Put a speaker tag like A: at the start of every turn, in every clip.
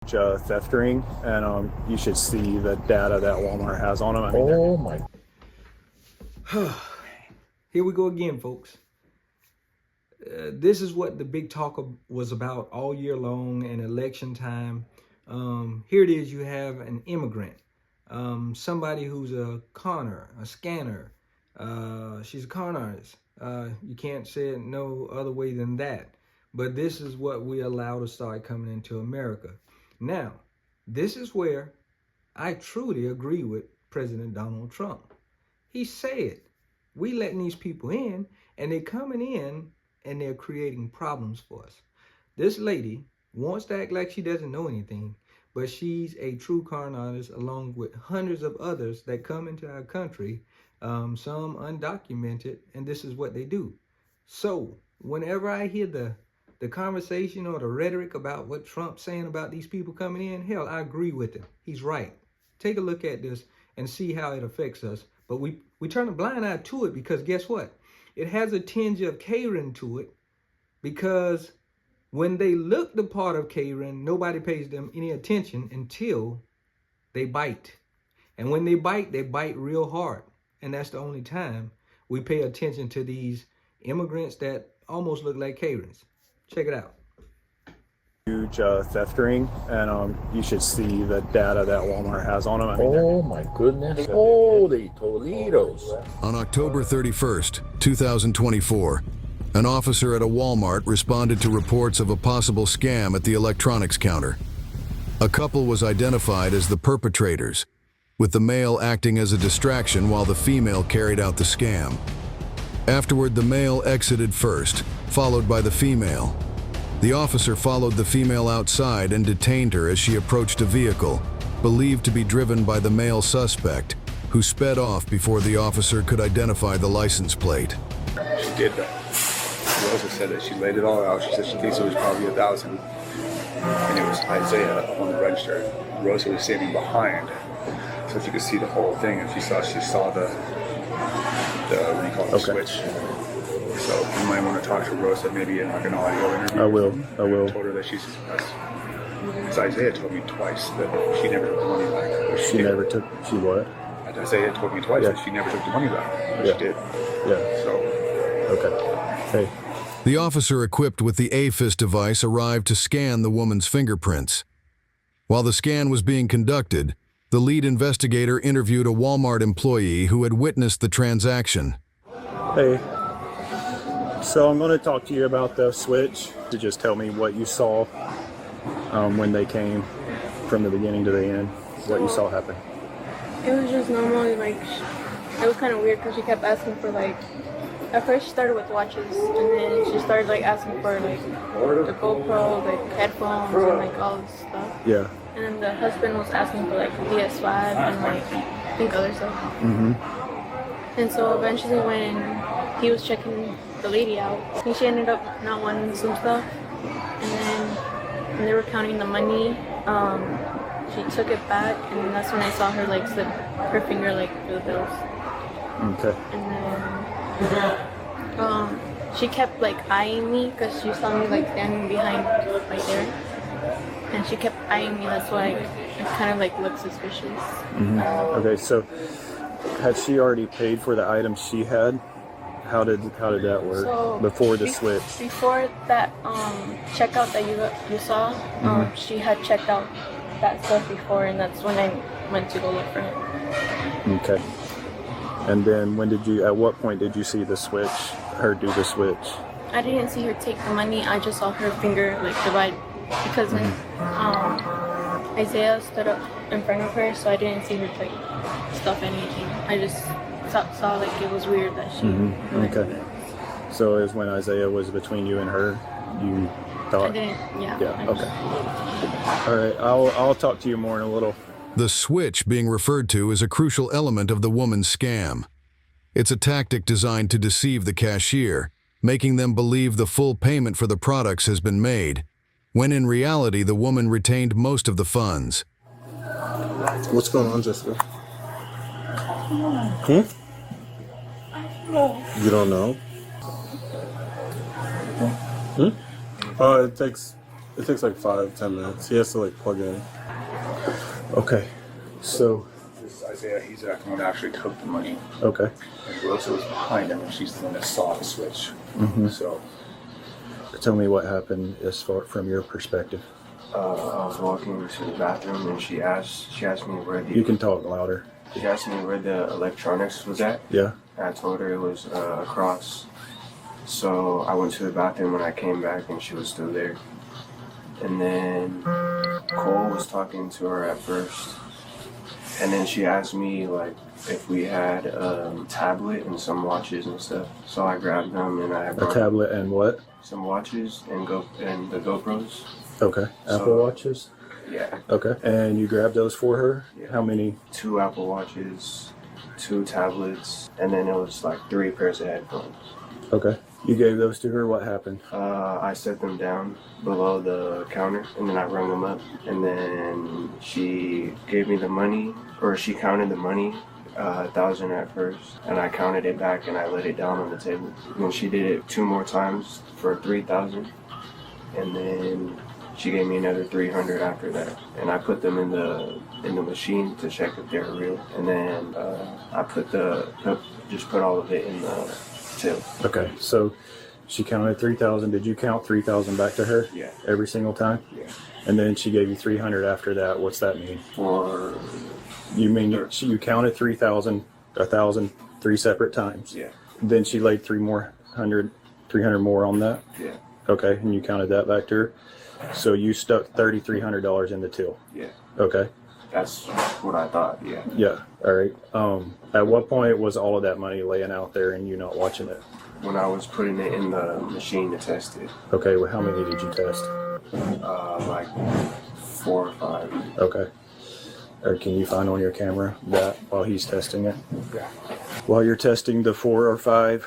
A: theft ring, and you should see the data that Walmart has on them. I mean,
B: Oh my.
C: Here we go again, folks. This is what the big talk was about all year long and election time. Here it is. You have an immigrant, somebody who's a conner, a scanner. She's a con artist. You can't say it no other way than that. But this is what we allow to start coming into America. Now, this is where I truly agree with President Donald Trump. He said, we letting these people in, and they're coming in and they're creating problems for us. This lady wants to act like she doesn't know anything, but she's a true con artist along with hundreds of others that come into our country, some undocumented, and this is what they do. So whenever I hear the conversation or the rhetoric about what Trump's saying about these people coming in, hell, I agree with him. He's right. Take a look at this and see how it affects us. But we turn a blind eye to it because guess what? It has a tinge of Karen to it, because when they look the part of Karen, nobody pays them any attention until they bite. And when they bite real hard. And that's the only time we pay attention to these immigrants that almost look like Karens. Check it out.
A: huge theft ring, and you should see the data that Walmart has on them. I mean,
B: Oh my goodness. Holy Toledo's.
D: On October 31st, 2024, an officer at a Walmart responded to reports of a possible scam at the electronics counter. A couple was identified as the perpetrators, with the male acting as a distraction while the female carried out the scam. Afterward, the male exited first, followed by the female. The officer followed the female outside and detained her as she approached a vehicle, believed to be driven by the male suspect, who sped off before the officer could identify the license plate.
E: She did that. She also said that she laid it all out. She said she thinks it was probably 1,000. And it was Isaiah on the register. Rosa was standing behind, so she could see the whole thing. And she saw the what do you call it, switch. So you might want to talk to Rosa maybe in like an audio interview.
A: I will.
E: I told her that she's, because Isaiah told me twice that she never took the money back.
A: She never took, she what?
E: Isaiah told me twice that she never took the money back. But she did.
A: Yeah.
E: So.
A: Okay. Hey.
D: The officer equipped with the AFIS device arrived to scan the woman's fingerprints. While the scan was being conducted, the lead investigator interviewed a Walmart employee who had witnessed the transaction.
A: Hey. So I'm going to talk to you about the switch. To just tell me what you saw when they came from the beginning to the end, what you saw happen.
F: It was just normally like, it was kind of weird because she kept asking for like, at first she started with watches, and then she started like asking for like the GoPro, like headphones, and like all this stuff.
A: Yeah.
F: And then the husband was asking for like PS5 and like I think other stuff.
A: Mm-hmm.
F: And so eventually when he was checking the lady out, I think she ended up not wanting some stuff. And then when they were counting the money, she took it back, and that's when I saw her like slip her finger like through the bills.
A: Okay.
F: And then she kept like eyeing me because she saw me like standing behind right there. And she kept eyeing me, that's why it kind of like looked suspicious.
A: Mm-hmm. Okay, so had she already paid for the items she had? How did that work?
F: So
A: before the switch?
F: Before that checkout that you saw, she had checked out that stuff before, and that's when I went to go look for him.
A: Okay. And then at what point did you see the switch, her do the switch?
F: I didn't see her take the money, I just saw her finger like divide, because when Isaiah stood up in front of her, so I didn't see her like stuff anything. I just saw like it was weird that she
A: Okay. So it was when Isaiah was between you and her, you thought?
F: I didn't,
A: Yeah, okay. All right, I'll talk to you more in a little.
D: The switch being referred to is a crucial element of the woman's scam. It's a tactic designed to deceive the cashier, making them believe the full payment for the products has been made, when in reality the woman retained most of the funds.
A: What's going on, Jessica? You don't know?
G: It takes like 5-10 minutes. He has to like plug in.
A: Okay. So,
E: This is Isaiah. He's the one that actually took the money.
A: okay.
E: And Rosa was behind him, and she's the one that saw the switch. So
A: Tell me what happened as far from your perspective.
H: I was walking to the bathroom and she asked me where
A: You can talk louder.
H: she asked me where the electronics was at.
A: Yeah.
H: And I told her it was across. So I went to the bathroom and I came back and she was still there. And then Cole was talking to her at first. And then she asked me like if we had a tablet and some watches and stuff. So I grabbed them and I
A: A
H: brought
A: tablet and what?
H: some watches and the GoPros.
A: Okay. Apple Watches?
H: Yeah.
A: Okay. And you grabbed those for her?
H: Yeah.
A: How many?
H: 2 Apple Watches, 2 tablets, and then it was like 3 pairs of headphones.
A: Okay. You gave those to her. What happened?
H: I set them down below the counter and then I rung them up. And then she gave me the money, or she counted the money, 1,000 at first. And I counted it back and I laid it down on the table. And then she did it 2 more times for 3,000. And then she gave me another 300 after that. And I put them in the machine to check if they're real. And then I just put all of it in the till.
A: Okay. So she counted 3,000. Did you count 3,000 back to her?
H: Yeah.
A: Every single time?
H: Yeah.
A: And then she gave you 300 after that. What's that mean?
H: For
A: You mean you counted 3,000, 1,000, 3 separate times?
H: yeah.
A: Then she laid 300 more on that?
H: Yeah.
A: Okay. And you counted that back to her? So you stuck $3,300 in the till?
H: Yeah.
A: Okay.
H: That's what I thought, yeah.
A: Yeah. All right. At what point was all of that money laying out there and you not watching it?
H: When I was putting it in the machine to test it,
A: Okay. Well, how many did you test?
H: like 4 or 5.
A: Okay. Or can you find on your camera that while he's testing it?
H: Yeah.
A: While you're testing the 4 or 5,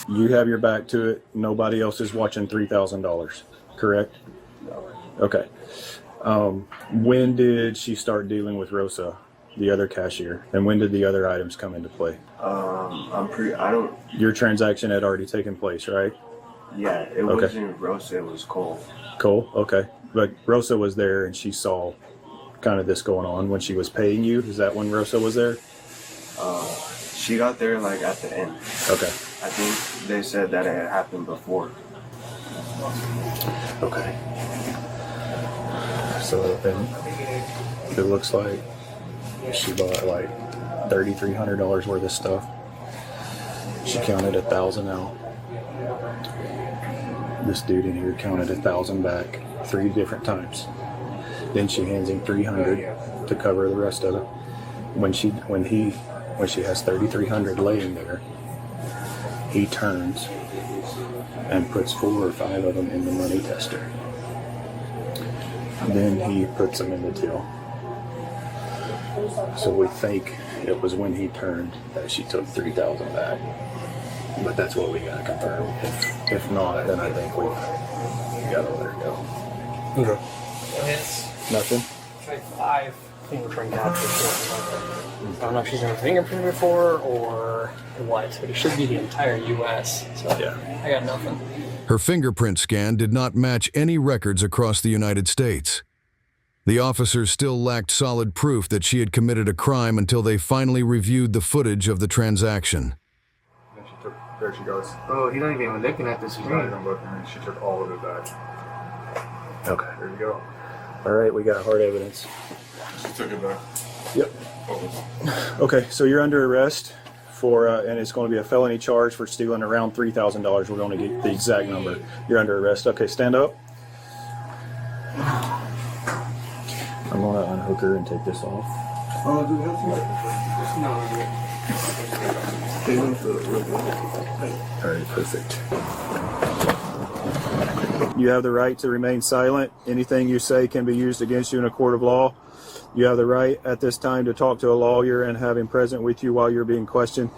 A: you have your back to it. Nobody else is watching $3,000, correct?
H: No.
A: Okay. When did she start dealing with Rosa, the other cashier, and when did the other items come into play? Your transaction had already taken place, right?
H: Yeah, it
A: Okay.
H: wasn't Rosa, it was Cole.
A: Cole, okay. But Rosa was there and she saw kind of this going on when she was paying you. Is that when Rosa was there?
H: She got there like at the end.
A: Okay.
H: I think they said that it had happened before.
A: Okay. So then it looks like she bought like $3,300 worth of stuff. She counted 1,000 out. This dude in here counted 1,000 back 3 different times. Then she hands him 300 to cover the rest of it. When she has 3,300 laying there, he turns and puts 4 or 5 of them in the money tester. Then he puts them in the till. So we think it was when he turned that she took 3,000 back. But that's what we gotta confirm. If not, then I think we gotta let her go.
G: Okay.
I: It's
A: Nothing?
I: like 5 fingerprint captures. I don't know if she's never fingerprinted before or what, but it should be the entire U.S. So
A: Yeah.
I: I got nothing.
D: Her fingerprint scan did not match any records across the United States. The officers still lacked solid proof that she had committed a crime until they finally reviewed the footage of the transaction.
E: then there she goes.
J: Oh, he's not even looking at the
E: She's not
J: screen.
E: even looking, and she took all of it back.
A: Okay.
E: There you go.
A: All right, we got hard evidence.
G: She took it back.
A: Yep. Okay, so you're under arrest for, and it's going to be a felony charge for stealing around $3,000. We're going to get the exact number. You're under arrest. Okay, stand up. I'm going to unhook her and take this off.
G: Oh, do that
A: All right, perfect. You have the right to remain silent. Anything you say can be used against you in a court of law. You have the right at this time to talk to a lawyer and have him present with you while you're being questioned.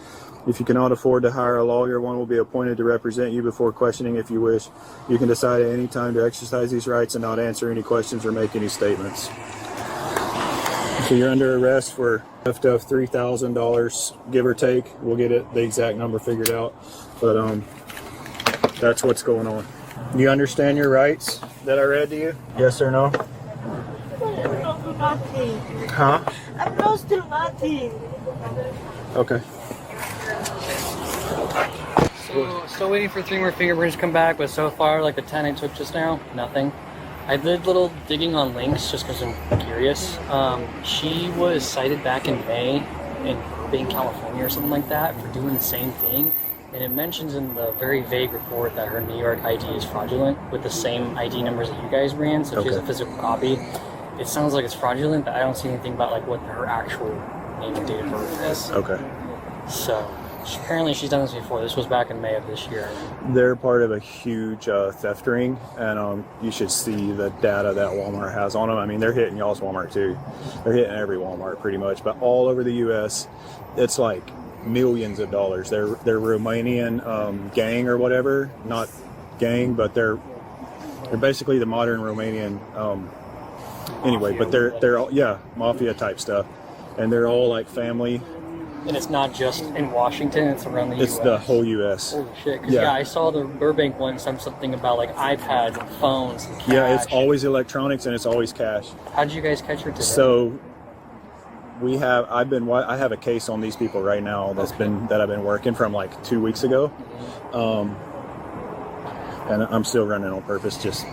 A: If you cannot afford to hire a lawyer, one will be appointed to represent you before questioning if you wish. You can decide at any time to exercise these rights and not answer any questions or make any statements. So you're under arrest for theft of $3,000, give or take. We'll get the exact number figured out. But that's what's going on. You understand your rights that I read to you? Yes or no?
J: Nothing.
A: Huh?
J: I'm lost to nothing.
A: Okay.
I: So, still waiting for 3 more fingerprints to come back, but so far, like the 10 I took just now, nothing. I did little digging on links just because I'm curious. She was cited back in May in Burbank, California or something like that for doing the same thing. And it mentions in the very vague report that her New York ID is fraudulent with the same ID numbers that you guys ran. So she has a physical copy. It sounds like it's fraudulent, but I don't see anything about like what her actual name and date of birth is.
A: Okay.
I: So apparently she's done this before. This was back in May of this year.
A: They're part of a huge theft ring, and you should see the data that Walmart has on them. I mean, they're hitting y'all's Walmart too. They're hitting every Walmart pretty much, but all over the U.S., it's like millions of dollars. They're Romanian gang or whatever, not gang, but they're basically the modern Romanian. Anyway, but they're all mafia type stuff, and they're all like family.
I: And it's not just in Washington, it's around the U.S.
A: It's the whole U.S.
I: Holy shit. 'Cause, I saw the Burbank one, something about like iPads and phones and cash.
A: Yeah, it's always electronics and it's always cash.
I: How did you guys catch her today?
A: So I have a case on these people right now that I've been working from like 2 weeks ago. And I'm still running on purpose just.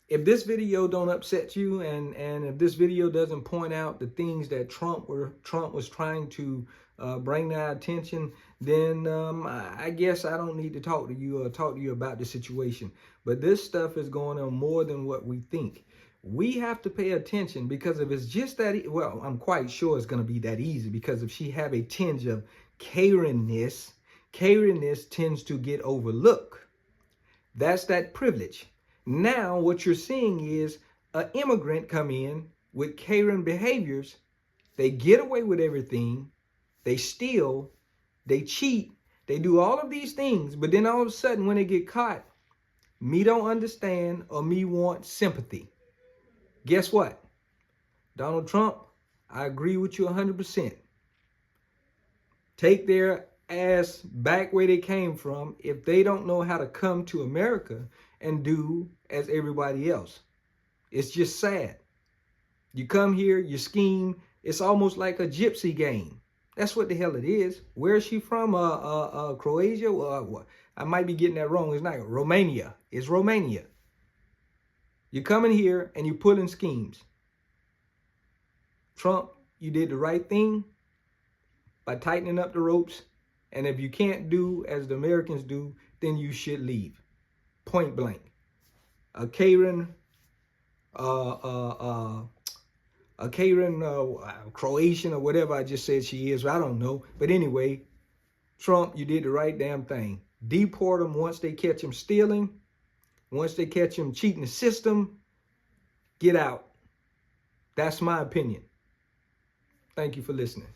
C: If this video don't upset you, and if this video doesn't point out the things that Trump was trying to bring to our attention, then I guess I don't need to talk to you or talk to you about the situation. But this stuff is going on more than what we think. We have to pay attention, because if it's just that, well, I'm quite sure it's going to be that easy, because if she have a tinge of Karenness tends to get overlooked. That's that privilege. Now, what you're seeing is an immigrant come in with Karen behaviors. They get away with everything. They steal. They cheat. They do all of these things. But then all of a sudden, when they get caught, me don't understand or me want sympathy. Guess what? Donald Trump, I agree with you 100%. Take their ass back where they came from if they don't know how to come to America and do as everybody else. It's just sad. You come here, you scheme. It's almost like a gypsy game. That's what the hell it is. Where is she from? Croatia? I might be getting that wrong. It's not Romania. It's Romania. You're coming here and you're pulling schemes. Trump, you did the right thing by tightening up the ropes. And if you can't do as the Americans do, then you should leave. Point blank. A Karen, Croatian or whatever I just said she is, I don't know. But anyway, Trump, you did the right damn thing. Deport them once they catch him stealing. Once they catch him cheating the system, get out. That's my opinion. Thank you for listening.